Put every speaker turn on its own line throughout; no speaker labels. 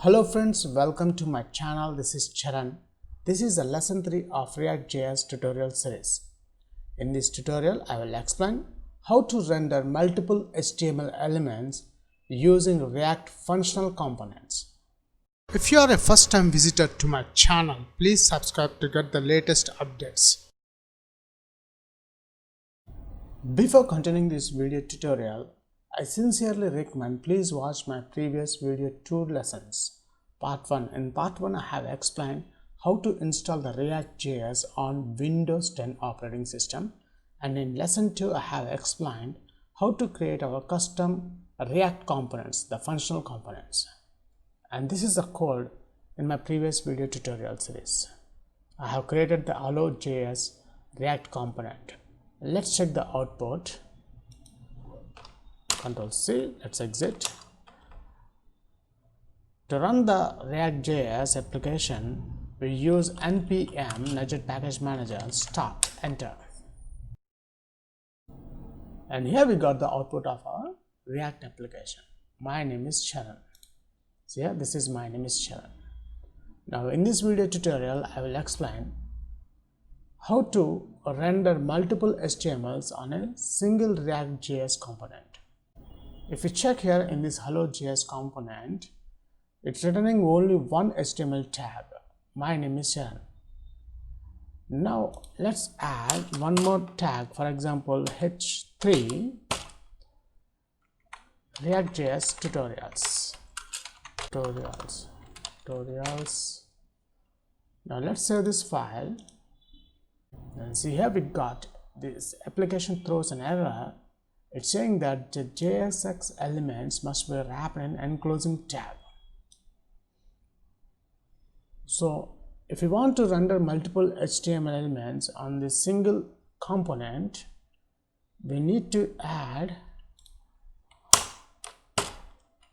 Hello friends, welcome to my channel. This is Charan. This is the lesson 3 of ReactJS tutorial series. In this tutorial, I will explain how to render multiple HTML elements using React functional components. If you are a first-time visitor to my channel, please subscribe to get the latest updates. Before continuing this video tutorial, I sincerely recommend please watch my previous video 2 lessons. Part 1. In part 1, I have explained how to install the ReactJS on Windows 10 operating system, and in lesson 2, I have explained how to create our custom React components, the functional components. And this is the code in my previous video tutorial series. I have created the hello.js React component. Let's check the output. Ctrl C, let's exit. To run the ReactJS application, we use npm nudget package manager start, enter. And here we got the output of our React application. My name is Charan. So here, this is my name is Charan. Now in this video tutorial, I will explain how to render multiple HTMLs on a single ReactJS component. If you check here in this hello.js component, it's returning only one HTML tag. My name is Charan. Now let's add one more tag, for example h3 ReactJS tutorials. Now let's save this file and see here we got this application throws an error. It's saying that the JSX elements must be wrapped in enclosing tag. So if we want to render multiple HTML elements on this single component, we need to add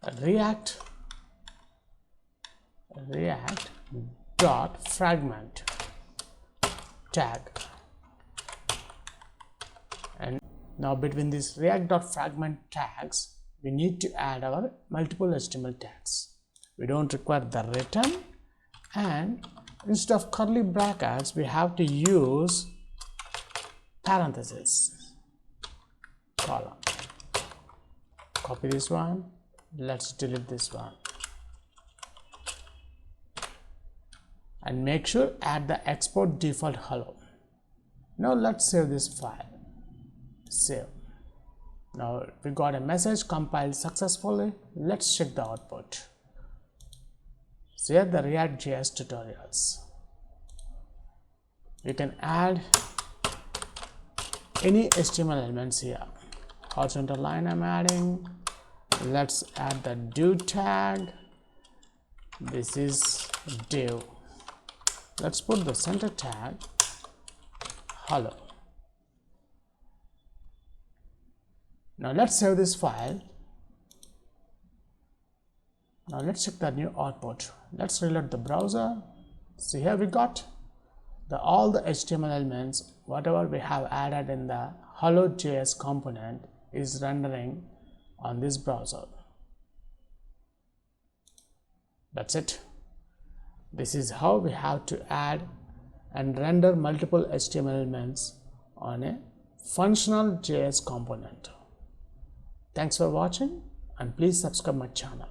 a react.fragment tag. And now between these react.fragment tags, we need to add our multiple HTML tags. We don't require the return, and instead of curly brackets, we have to use parentheses, column. Copy this one. Let's delete this one. And make sure add the export default hello. Now let's save this file. Save. Now we got a message compiled successfully. Let's check the output. So here the ReactJS tutorials. You can add any HTML elements here. Horizontal line I'm adding. Let's add the div tag. This is div. Let's put the center tag hello. Now let's save this file. Now let's check the new output. Let's reload the browser. See here we got all the HTML elements, whatever we have added in the hello.js component is rendering on this browser. That's it. This is how we have to add and render multiple HTML elements on a functional JS component. Thanks for watching, and please subscribe my channel.